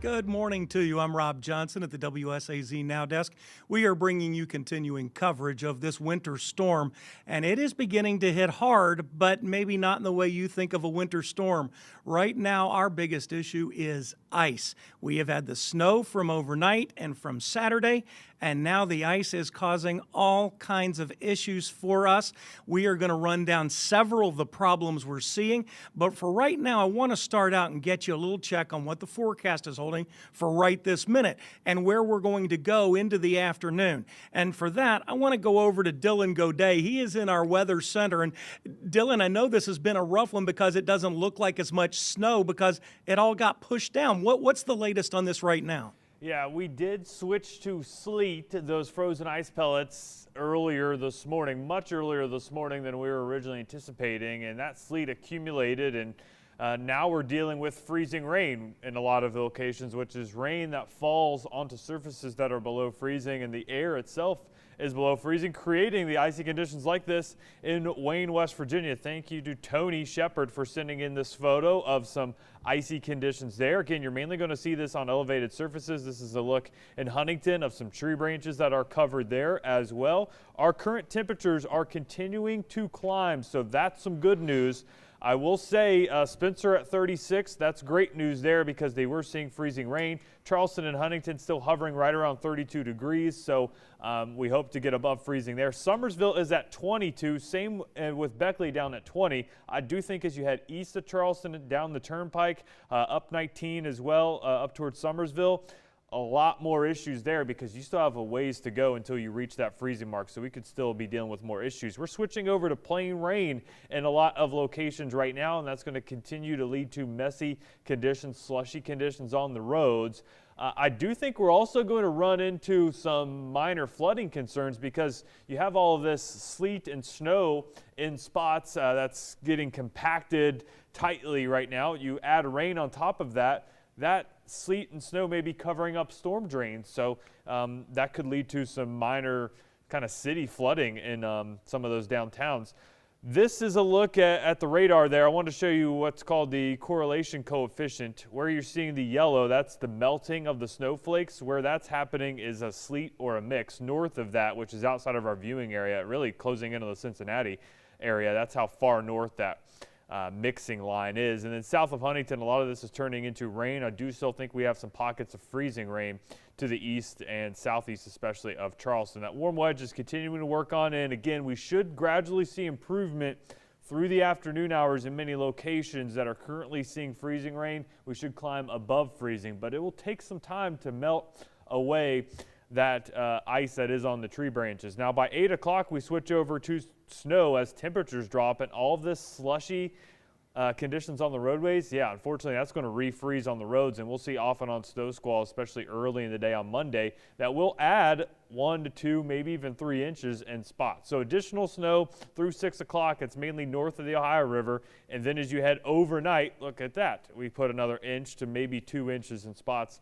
Good morning to you. I'm Rob Johnson at the WSAZ Now Desk. We are bringing you continuing coverage of this winter storm, and it is beginning to hit hard, but maybe not in the way you think of a winter storm. Right now, our biggest issue is ice. We have had the snow from overnight and from Saturday, and now the ice is causing all kinds of issues for us. We are going to run down several of the problems we're seeing, but for right now, I want to start out and get you a little check on what the forecast is holding for right this minute and where we're going to go into the afternoon. And for that, I want to go over to Dylan Godet. He is in our weather center. And Dylan, I know this has been a rough one because it doesn't look like as much snow because it all got pushed down. What's the latest on this right now? Yeah, we did switch to sleet, those frozen ice pellets, earlier this morning, much earlier this morning than we were originally anticipating, and that sleet accumulated, and now we're dealing with freezing rain in a lot of locations, which is rain that falls onto surfaces that are below freezing, and the air itself is below freezing, creating the icy conditions like this in Wayne, West Virginia. Thank you to Tony Shepard for sending in this photo of some icy conditions there. Again, you're mainly going to see this on elevated surfaces. This is a look in Huntington of some tree branches that are covered there as well. Our current temperatures are continuing to climb, so that's some good news. I will say Spencer at 36, that's great news there because they were seeing freezing rain. Charleston and Huntington still hovering right around 32 degrees, so we hope to get above freezing there. Summersville is at 22, same with Beckley down at 20. I do think as you head east of Charleston and down the turnpike, up 19 as well, up towards Summersville, a lot more issues there because you still have a ways to go until you reach that freezing mark, so we could still be dealing with more issues. We're switching over to plain rain in a lot of locations right now, and that's going to continue to lead to messy conditions, slushy conditions on the roads. I do think we're also going to run into some minor flooding concerns because you have all of this sleet and snow in spots that's getting compacted tightly right now. You add rain on top of that, that sleet and snow may be covering up storm drains, so that could lead to some minor kind of city flooding in some of those downtowns. This is a look at the radar there. I want to show you what's called the correlation coefficient. Where you're seeing the yellow, that's the melting of the snowflakes. Where that's happening is a sleet or a mix. North of that, which is outside of our viewing area, really closing into the Cincinnati area, that's how far north that mixing line is. And then south of Huntington, a lot of this is turning into rain. I do still think we have some pockets of freezing rain to the east and southeast, especially of Charleston. That warm wedge is continuing to work on, and again, we should gradually see improvement through the afternoon hours in many locations that are currently seeing freezing rain. We should climb above freezing, but it will take some time to melt away that ice that is on the tree branches. Now by 8 o'clock, we switch over to snow as temperatures drop, and all of this slushy conditions on the roadways, yeah, unfortunately that's going to refreeze on the roads, and we'll see off and on snow squall, especially early in the day on Monday, that will add 1 to 2, maybe even 3 inches in spots. So additional snow through 6 o'clock. It's mainly north of the Ohio River, and then as you head overnight, look at that. We put another inch to maybe 2 inches in spots.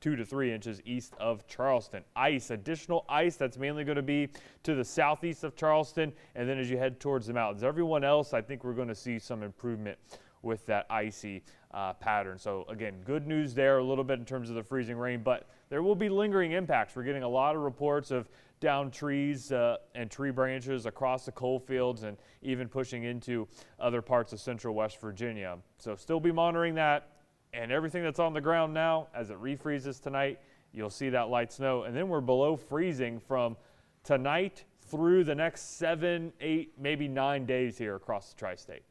2 to 3 inches east of Charleston. Ice, additional ice that's mainly going to be to the southeast of Charleston, and then as you head towards the mountains. Everyone else, I think we're going to see some improvement with that icy pattern. So again, good news there a little bit in terms of the freezing rain, but there will be lingering impacts. We're getting a lot of reports of downed trees and tree branches across the coal fields and even pushing into other parts of central West Virginia. So still be monitoring that. And everything that's on the ground now, as it refreezes tonight, you'll see that light snow. And then we're below freezing from tonight through the next 7, 8, maybe 9 days here across the tri-state.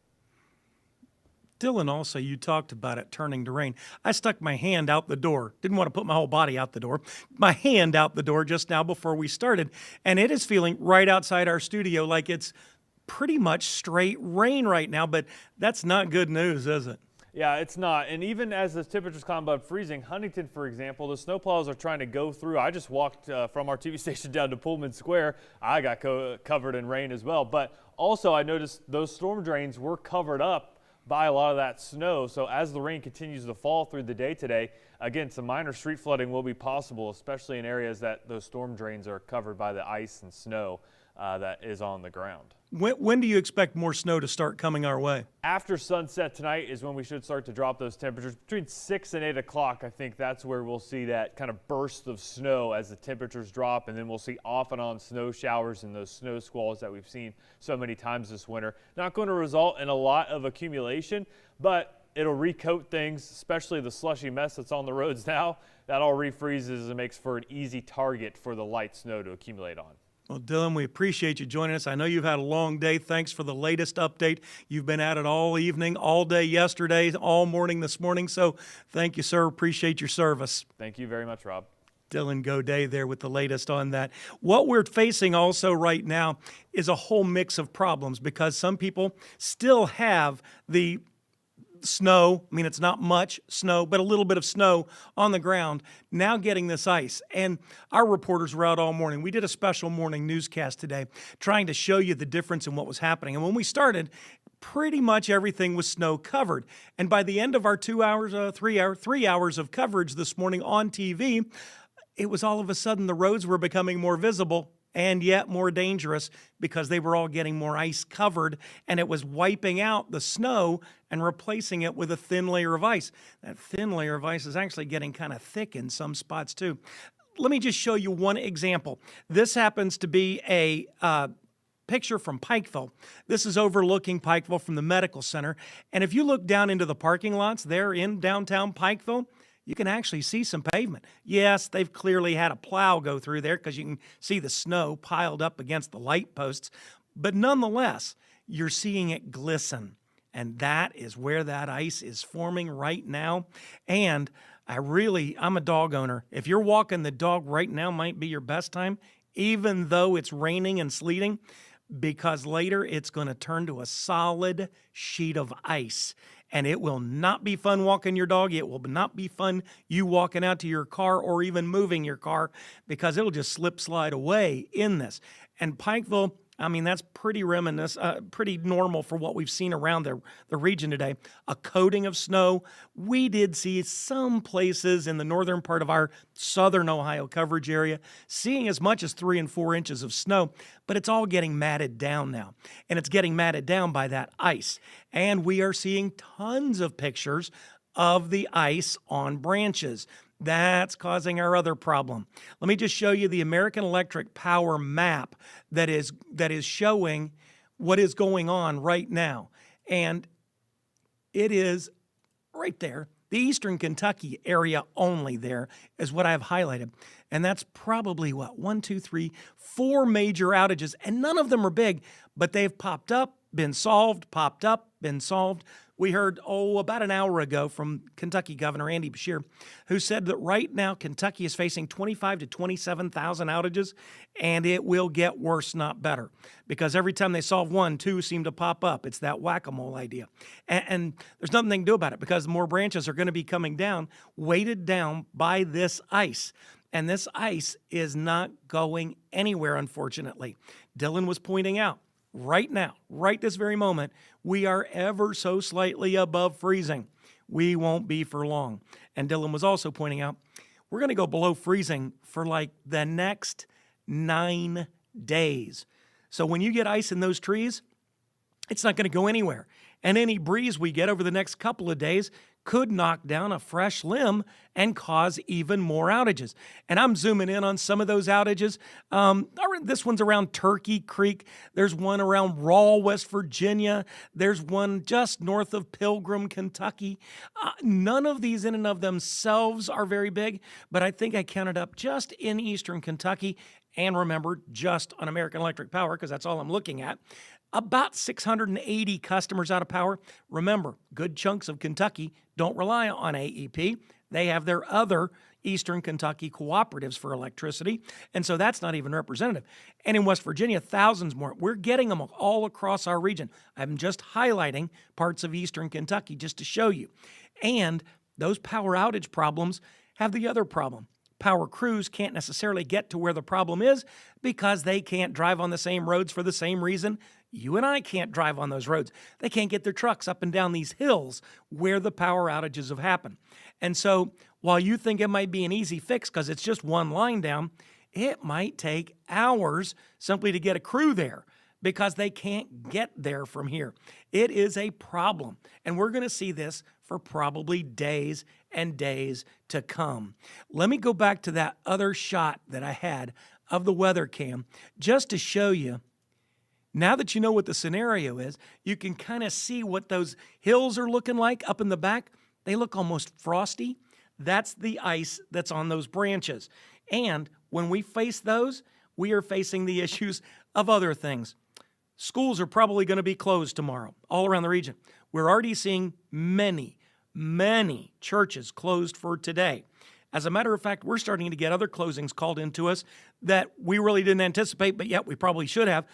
Dylan, also, you talked about it turning to rain. I stuck my hand out the door. Didn't want to put my whole body out the door. My hand out the door just now before we started. And it is feeling right outside our studio like it's pretty much straight rain right now. But that's not good news, is it? Yeah, it's not. And even as the temperatures climb above freezing, Huntington, for example, the snowplows are trying to go through. I just walked from our TV station down to Pullman Square. I got covered in rain as well. But also I noticed those storm drains were covered up by a lot of that snow. So as the rain continues to fall through the day today, again, some minor street flooding will be possible, especially in areas that those storm drains are covered by the ice and snow. that is on the ground. When do you expect more snow to start coming our way? After sunset tonight is when we should start to drop those temperatures. Between 6 and 8 o'clock, I think that's where we'll see that kind of burst of snow as the temperatures drop, and then we'll see off and on snow showers and those snow squalls that we've seen so many times this winter. Not going to result in a lot of accumulation, but it'll recoat things, especially the slushy mess that's on the roads now. That all refreezes and makes for an easy target for the light snow to accumulate on. Well, Dylan, we appreciate you joining us. I know you've had a long day. Thanks for the latest update. You've been at it all evening, all day yesterday, all morning this morning. So thank you, sir. Appreciate your service. Thank you very much, Rob. Dylan Goday there with the latest on that. What we're facing also right now is a whole mix of problems because some people still have the snow. I mean, it's not much snow, but a little bit of snow on the ground, now getting this ice. And our reporters were out all morning. We did a special morning newscast today trying to show you the difference in what was happening. And when we started, pretty much everything was snow covered. And by the end of our 3 hours of coverage this morning on TV, it was all of a sudden the roads were becoming more visible and yet more dangerous because they were all getting more ice covered, and it was wiping out the snow and replacing it with a thin layer of ice. That thin layer of ice is actually getting kind of thick in some spots too. Let me just show you one example. This happens to be a picture from Pikeville. This is overlooking Pikeville from the medical center. And if you look down into the parking lots there in downtown Pikeville, you can actually see some pavement. Yes, they've clearly had a plow go through there because you can see the snow piled up against the light posts. But nonetheless, you're seeing it glisten. And that is where that ice is forming right now. And I'm a dog owner. If you're walking the dog right now, might be your best time, even though it's raining and sleeting, because later it's going to turn to a solid sheet of ice. And it will not be fun walking your dog. It will not be fun you walking out to your car or even moving your car because it'll just slide away in this. And Pikeville, I mean, that's pretty pretty normal for what we've seen around the region today. A coating of snow. We did see some places in the northern part of our southern Ohio coverage area seeing as much as 3 and 4 inches of snow, but it's all getting matted down now. And it's getting matted down by that ice. And we are seeing tons of pictures of the ice on branches. That's causing our other problem. Let me just show you the American Electric Power map that is showing what is going on right now. And it is right there. The eastern Kentucky area only there is what I've highlighted. And that's probably 4 major outages. And none of them are big, but they've popped up, been solved, popped up, been solved. We heard, about an hour ago from Kentucky Governor Andy Beshear, who said that right now Kentucky is facing 25 to 27,000 outages, and it will get worse, not better. Because every time they solve one, 2 seem to pop up. It's that whack-a-mole idea. And there's nothing they can do about it because more branches are going to be coming down, weighted down by this ice. And this ice is not going anywhere, unfortunately. Dylan was pointing out, right now, right this very moment, we are ever so slightly above freezing. We won't be for long. And Dylan was also pointing out, we're going to go below freezing for like the next 9 days. So when you get ice in those trees, it's not going to go anywhere. And any breeze we get over the next couple of days could knock down a fresh limb and cause even more outages. And I'm zooming in on some of those outages. This one's around Turkey Creek. There's one around Rawl, West Virginia. There's one just north of Pilgrim, Kentucky. None of these in and of themselves are very big, but I think I counted up just in eastern Kentucky, and remember, just on American Electric Power, because that's all I'm looking at, about 680 customers out of power. Remember, good chunks of Kentucky don't rely on AEP. They have their other Eastern Kentucky cooperatives for electricity, and so that's not even representative. And in West Virginia, thousands more. We're getting them all across our region. I'm just highlighting parts of Eastern Kentucky just to show you. And those power outage problems have the other problem. Power crews can't necessarily get to where the problem is because they can't drive on the same roads for the same reason you and I can't drive on those roads. They can't get their trucks up and down these hills where the power outages have happened. And so while you think it might be an easy fix because it's just one line down, it might take hours simply to get a crew there because they can't get there from here. It is a problem, and we're going to see this for probably days and days to come. Let me go back to that other shot that I had of the weather cam just to show you. Now that you know what the scenario is, you can kind of see what those hills are looking like up in the back. They look almost frosty. That's the ice that's on those branches. And when we face those, we are facing the issues of other things. Schools are probably going to be closed tomorrow all around the region. We're already seeing many churches closed for today. As a matter of fact, we're starting to get other closings called into us that we really didn't anticipate, but yet we probably should have.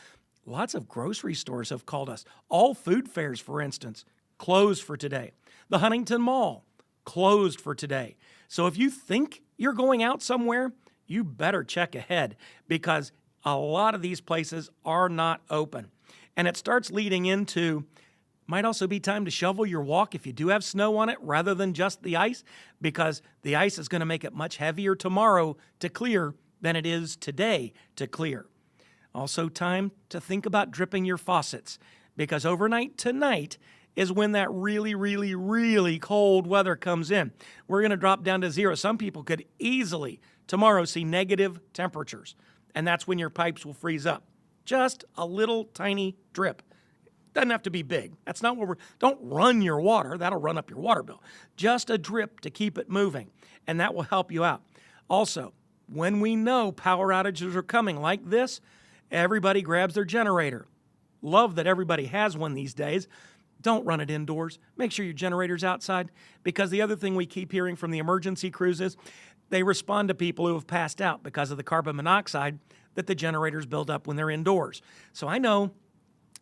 Lots of grocery stores have called us. All food fairs, for instance, closed for today. The Huntington Mall, closed for today. So if you think you're going out somewhere, you better check ahead because a lot of these places are not open. And it starts leading into, might also be time to shovel your walk if you do have snow on it rather than just the ice, because the ice is going to make it much heavier tomorrow to clear than it is today to clear. Also time to think about dripping your faucets, because overnight tonight is when that really cold weather comes in. We're going to drop down to 0. Some people could easily tomorrow see negative temperatures, and that's when your pipes will freeze up. Just a little tiny drip. Doesn't have to be big. That's not what don't run your water. That'll run up your water bill. Just a drip to keep it moving, and that will help you out. Also, when we know power outages are coming like this, everybody grabs their generator. Love that everybody has one these days. Don't run it indoors. Make sure your generator's outside, because the other thing we keep hearing from the emergency crews is they respond to people who have passed out because of the carbon monoxide that the generators build up when they're indoors. So I know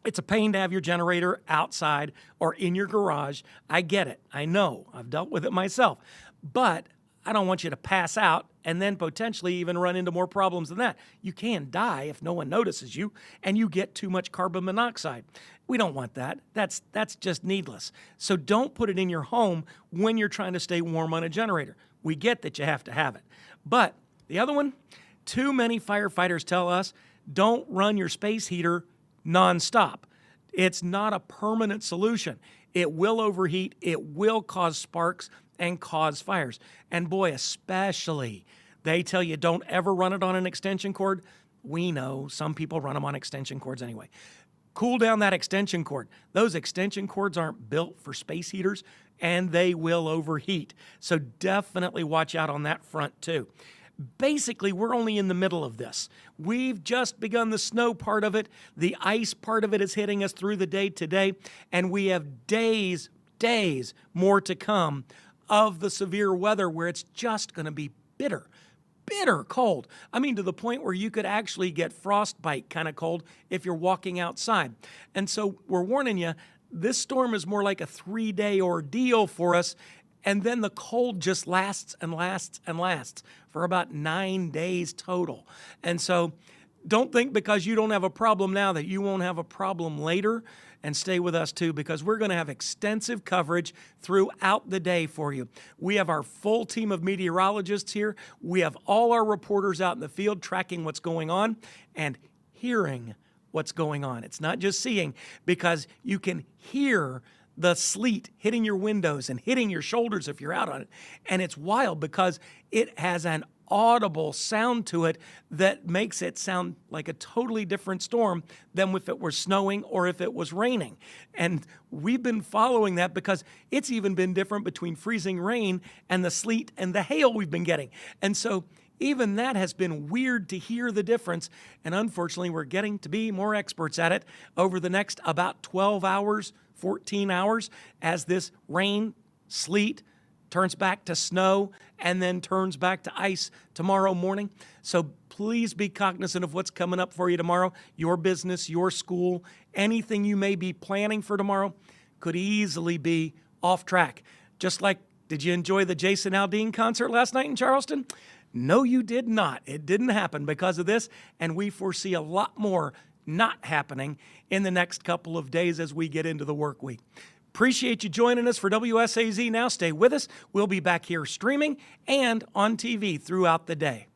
it's a pain to have your generator outside or in your garage. I get it. I know. I've dealt with it myself. But I don't want you to pass out and then potentially even run into more problems than that. You can die if no one notices you and you get too much carbon monoxide. We don't want that. That's just needless. So don't put it in your home when you're trying to stay warm on a generator. We get that you have to have it. But the other one, too many firefighters tell us don't run your space heater nonstop. It's not a permanent solution. It will overheat. It will cause sparks and cause fires. And boy, especially, they tell you don't ever run it on an extension cord. We know some people run them on extension cords anyway. Cool down that extension cord. Those extension cords aren't built for space heaters, and they will overheat. So definitely watch out on that front too. Basically, we're only in the middle of this. We've just begun the snow part of it. The ice part of it is hitting us through the day today, and we have days more to come of the severe weather where it's just going to be bitter cold. I mean, to the point where you could actually get frostbite kind of cold if you're walking outside. And so we're warning you, this storm is more like a 3-day ordeal for us. And then the cold just lasts and lasts and lasts for about 9 days total. And so don't think because you don't have a problem now that you won't have a problem later. And stay with us too, because we're going to have extensive coverage throughout the day for you. We have our full team of meteorologists here. We have all our reporters out in the field tracking what's going on and hearing what's going on. It's not just seeing, because you can hear the sleet hitting your windows and hitting your shoulders if you're out on it. And it's wild because it has an audible sound to it that makes it sound like a totally different storm than if it were snowing or if it was raining. And we've been following that because it's even been different between freezing rain and the sleet and the hail we've been getting. And so even that has been weird to hear the difference. And unfortunately, we're getting to be more experts at it over the next about 12 hours, 14 hours, as this rain, sleet, turns back to snow, and then turns back to ice tomorrow morning. So please be cognizant of what's coming up for you tomorrow. Your business, your school, anything you may be planning for tomorrow could easily be off track. Just like, did you enjoy the Jason Aldean concert last night in Charleston? No, you did not. It didn't happen because of this, and we foresee a lot more not happening in the next couple of days as we get into the work week. Appreciate you joining us for WSAZ Now. Stay with us. We'll be back here streaming and on TV throughout the day.